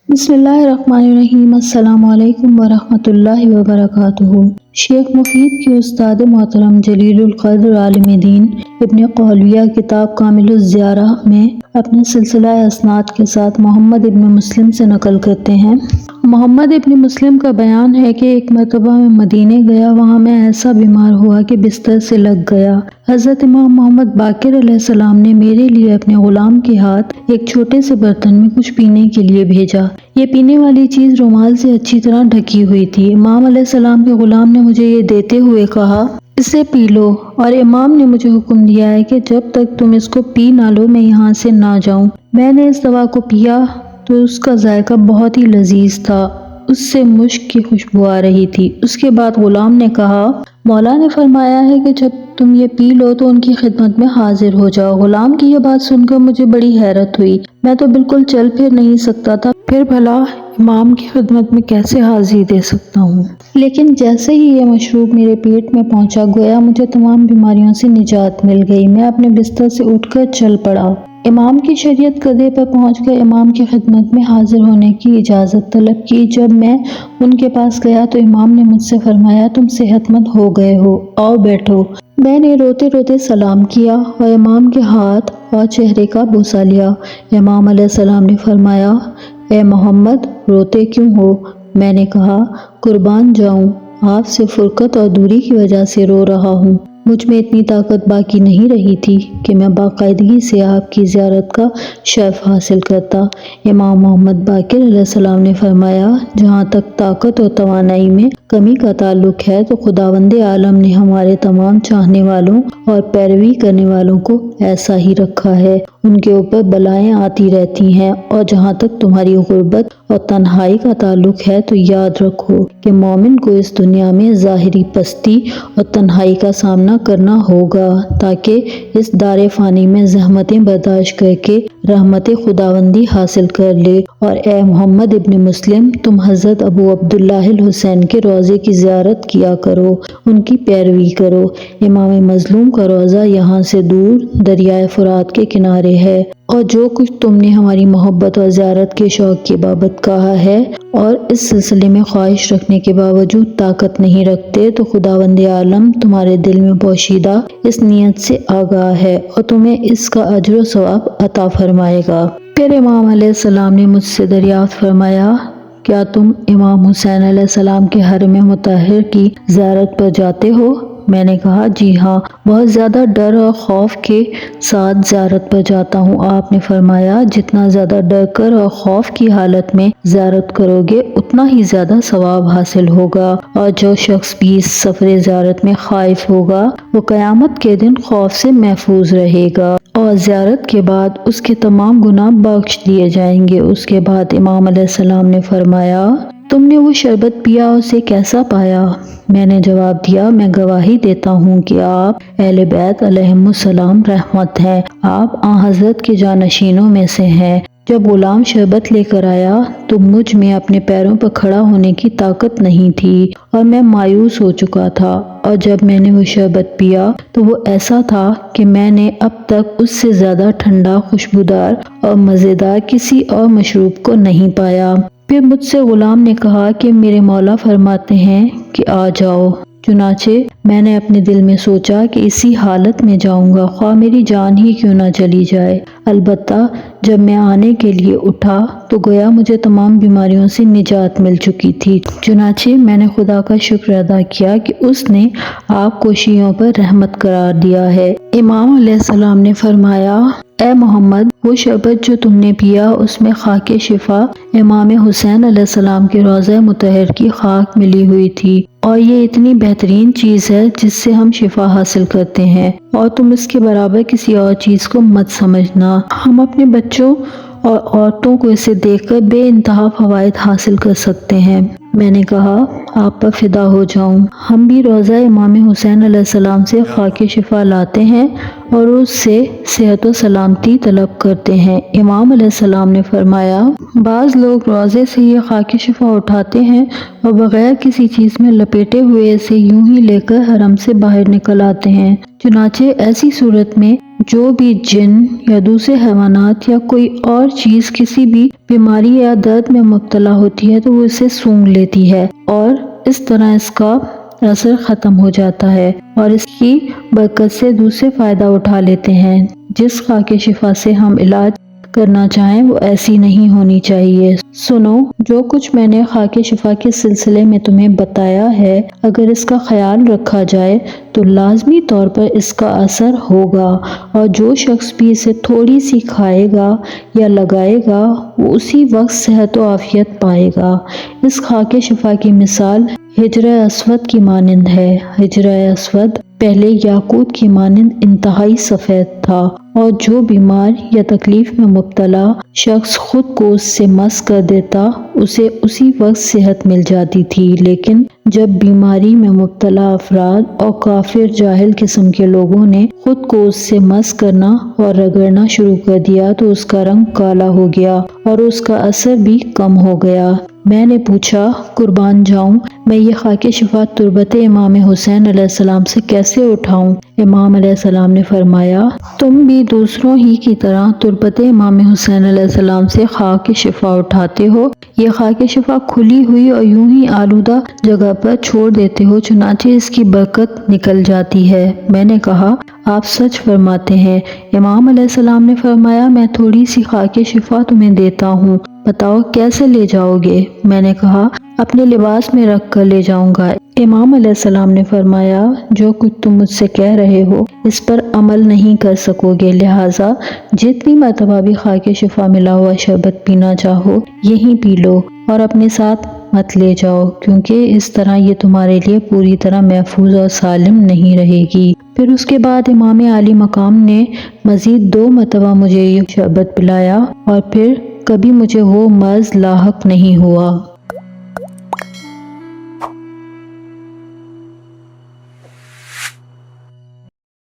بسم اللہ الرحمن الرحیم۔ السلام علیکم ورحمۃ اللہ وبرکاتہ۔ شیخ مفید کے استاد محترم جلیل القدر عالم دین ابن قولویہ کتاب کامل الزیارہ میں اپنے سلسلہ اسناد کے ساتھ محمد ابن مسلم سے نقل کرتے ہیں۔ محمد ابن مسلم کا بیان ہے کہ ایک مرتبہ میں مدینے گیا، وہاں میں ایسا بیمار ہوا کہ بستر سے لگ گیا۔ حضرت امام محمد باقر علیہ السلام نے میرے لیے اپنے غلام کے ہاتھ ایک چھوٹے سے برتن میں کچھ پینے کے لیے بھیجا۔ یہ پینے والی چیز رومال سے اچھی طرح ڈھکی ہوئی تھی۔ امام علیہ السلام کے غلام نے مجھے یہ دیتے ہوئے کہا، اسے پی لو، اور امام نے مجھے حکم دیا ہے کہ جب تک تم اس کو پی نہ لو میں یہاں سے نہ جاؤں۔ میں نے اس دوا کو پیا تو اس کا ذائقہ بہت ہی لذیذ تھا، اس سے مشک کی خوشبو آ رہی تھی۔ اس کے بعد غلام نے کہا، مولا نے فرمایا ہے کہ جب تم یہ پی لو تو ان کی خدمت میں حاضر ہو جاؤ۔ غلام کی یہ بات سن کر مجھے بڑی حیرت ہوئی، میں تو بالکل چل پھر نہیں سکتا تھا، پھر بھلا امام کی خدمت میں کیسے حاضری دے سکتا ہوں؟ لیکن جیسے ہی یہ مشروب میرے پیٹ میں پہنچا، گویا مجھے تمام بیماریوں سے نجات مل گئی۔ میں اپنے بستر سے اٹھ کر چل پڑا، امام کی شریعت قدے پر پہنچ کر امام کی خدمت میں حاضر ہونے کی اجازت طلب کی۔ جب میں ان کے پاس گیا تو امام نے مجھ سے فرمایا، تم صحت مند ہو گئے ہو، آؤ بیٹھو۔ میں نے روتے روتے سلام کیا اور امام کے ہاتھ اور چہرے کا بوسہ لیا۔ امام علیہ السلام نے فرمایا، اے محمد، روتے کیوں ہو؟ میں نے کہا، قربان جاؤں، آپ سے فرقت اور دوری کی وجہ سے رو رہا ہوں۔ مجھ میں اتنی طاقت باقی نہیں رہی تھی کہ میں باقاعدگی سے آپ کی زیارت کا شرف حاصل کرتا۔ امام محمد باقر علیہ السلام نے فرمایا، جہاں تک طاقت اور توانائی میں کمی کا تعلق ہے تو خداوند عالم نے ہمارے تمام چاہنے والوں اور پیروی کرنے والوں کو ایسا ہی رکھا ہے۔ ان کے اوپر بلائیں آتی رہتی ہیں، اور جہاں تک تمہاری غربت اور تنہائی کا تعلق ہے تو یاد رکھو کہ مومن کو اس دنیا میں ظاہری پستی اور تنہائی کا سامنا کرنا ہوگا تاکہ اس دار فانی میں زحمتیں برداشت کر کے رحمت خداوندی حاصل کر لے۔ اور اے محمد ابن مسلم، تم حضرت ابو عبداللہ الحسین کے روضے کی زیارت کیا کرو، ان کی پیروی کرو۔ امام مظلوم کا روضہ یہاں سے دور دریائے فرات کے کنارے ہے، اور جو کچھ تم نے ہماری محبت اور زیارت کے شوق کی بابت کہا ہے اور اس سلسلے میں خواہش رکھنے کے باوجود طاقت نہیں رکھتے، تو خداوند عالم تمہارے دل میں پوشیدہ اس نیت سے آگاہ ہے اور تمہیں اس کا اجر و ثواب عطا فرمائے گا۔ پھر امام علیہ السلام نے مجھ سے دریافت فرمایا، کیا تم امام حسین علیہ السلام کے حرم مطہر کی زیارت پر جاتے ہو؟ میں نے کہا، جی ہاں، بہت زیادہ ڈر اور خوف کے ساتھ زیارت پر جاتا ہوں۔ آپ نے فرمایا، جتنا زیادہ ڈر کر اور خوف کی حالت میں زیارت کرو گے اتنا ہی زیادہ ثواب حاصل ہوگا، اور جو شخص بھی اس سفر زیارت میں خائف ہوگا وہ قیامت کے دن خوف سے محفوظ رہے گا، اور زیارت کے بعد اس کے تمام گناہ بخش دیے جائیں گے۔ اس کے بعد امام علیہ السلام نے فرمایا، تم نے وہ شربت پیا، اسے کیسا پایا؟ میں نے جواب دیا، میں گواہی دیتا ہوں کہ آپ اہل بیت علیہم السلام رحمت ہیں، آپ آن حضرت کے جانشینوں میں سے ہیں۔ جب غلام شربت لے کر آیا تو مجھ میں اپنے پیروں پر کھڑا ہونے کی طاقت نہیں تھی اور میں مایوس ہو چکا تھا، اور جب میں نے وہ شربت پیا تو وہ ایسا تھا کہ میں نے اب تک اس سے زیادہ ٹھنڈا، خوشبودار اور مزیدار کسی اور مشروب کو نہیں پایا۔ پھر مجھ سے غلام نے کہا کہ میرے مولا فرماتے ہیں کہ آ جاؤ۔ چنانچہ میں نے اپنے دل میں سوچا کہ اسی حالت میں جاؤں گا، خواہ میری جان ہی کیوں نہ چلی جائے۔ البتہ جب میں آنے کے لیے اٹھا تو گویا مجھے تمام بیماریوں سے نجات مل چکی تھی۔ چنانچہ میں نے خدا کا شکر ادا کیا کہ اس نے آپ کو شیعوں پر رحمت قرار دیا ہے۔ امام علیہ السلام نے فرمایا، اے محمد، وہ شربت جو تم نے پیا اس میں خاک شفا امام حسین علیہ السلام کے روضہ مطہر کی خاک ملی ہوئی تھی، اور یہ اتنی بہترین چیز ہے جس سے ہم شفا حاصل کرتے ہیں، اور تم اس کے برابر کسی اور چیز کو مت سمجھنا۔ ہم اپنے بچوں اور عورتوں کو اسے دیکھ کر بے انتہا فوائد حاصل کر سکتے ہیں۔ میں نے کہا، آپ پر فدا ہو جاؤں، ہم بھی روضہ امام حسین علیہ السلام سے خاک شفا لاتے ہیں اور اس سے صحت و سلامتی طلب کرتے ہیں۔ امام علیہ السلام نے فرمایا، بعض لوگ روزے سے یہ خاک شفا اٹھاتے ہیں اور بغیر کسی چیز میں لپیٹے ہوئے اسے یوں ہی لے کر حرم سے باہر نکل آتے ہیں۔ چنانچہ ایسی صورت میں جو بھی جن یا دوسرے حیوانات یا کوئی اور چیز کسی بھی بیماری یا درد میں مبتلا ہوتی ہے تو وہ اسے سونگھ لیتی ہے اور اس طرح اس کا اثر ختم ہو جاتا ہے اور اس کی برکت سے دوسرے فائدہ اٹھا لیتے ہیں۔ جس خاک شفا سے ہم علاج کرنا چاہیں وہ ایسی نہیں ہونی چاہیے۔ سنو، جو کچھ میں نے خاک شفا کے سلسلے میں تمہیں بتایا ہے، اگر اس کا خیال رکھا جائے تو لازمی طور پر اس کا اثر ہوگا، اور جو شخص بھی اسے تھوڑی سی کھائے گا یا لگائے گا وہ اسی وقت صحت و عافیت پائے گا۔ اس خاک شفا کی مثال حجر اسود کی مانند ہے۔ حجر اسود پہلے یاقوت کی مانند انتہائی سفید تھا، اور جو بیمار یا تکلیف میں مبتلا شخص خود کو اس سے مس کر دیتا اسے اسی وقت صحت مل جاتی تھی، لیکن جب بیماری میں مبتلا افراد اور کافر جاہل قسم کے لوگوں نے خود کو اس سے مس کرنا اور رگڑنا شروع کر دیا تو اس کا رنگ کالا ہو گیا اور اس کا اثر بھی کم ہو گیا۔ میں نے پوچھا، قربان جاؤں، میں یہ خاک شفا تربت امام حسین علیہ السلام سے کیسے اٹھاؤں؟ امام علیہ السلام نے فرمایا، تم بھی دوسروں ہی کی طرح تربت امام حسین علیہ السلام سے خاک شفا اٹھاتے ہو۔ یہ خاک شفا کھلی ہوئی اور یوں ہی آلودہ جگہ پر چھوڑ دیتے ہو، چنانچہ اس کی برکت نکل جاتی ہے۔ میں نے کہا، آپ سچ فرماتے ہیں۔ امام علیہ السلام نے فرمایا، میں تھوڑی سی خاک شفا تمہیں دیتا ہوں، بتاؤ کیسے لے جاؤ گے؟ میں نے کہا، اپنے لباس میں رکھ کر لے جاؤں گا۔ امام علیہ السلام نے فرمایا، جو کچھ تم مجھ سے کہہ رہے ہو اس پر عمل نہیں کر سکو گے، لہٰذا جتنی مرتبہ بھی خاک شفا ملا ہوا شربت پینا چاہو یہیں پی لو اور اپنے ساتھ مت لے جاؤ، کیونکہ اس طرح یہ تمہارے لیے پوری طرح محفوظ اور سالم نہیں رہے گی۔ پھر اس کے بعد امام عالی مقام نے مزید 2 مرتبہ مجھے یہ شربت پلایا اور پھر کبھی مجھے وہ مرض لاحق نہیں ہوا۔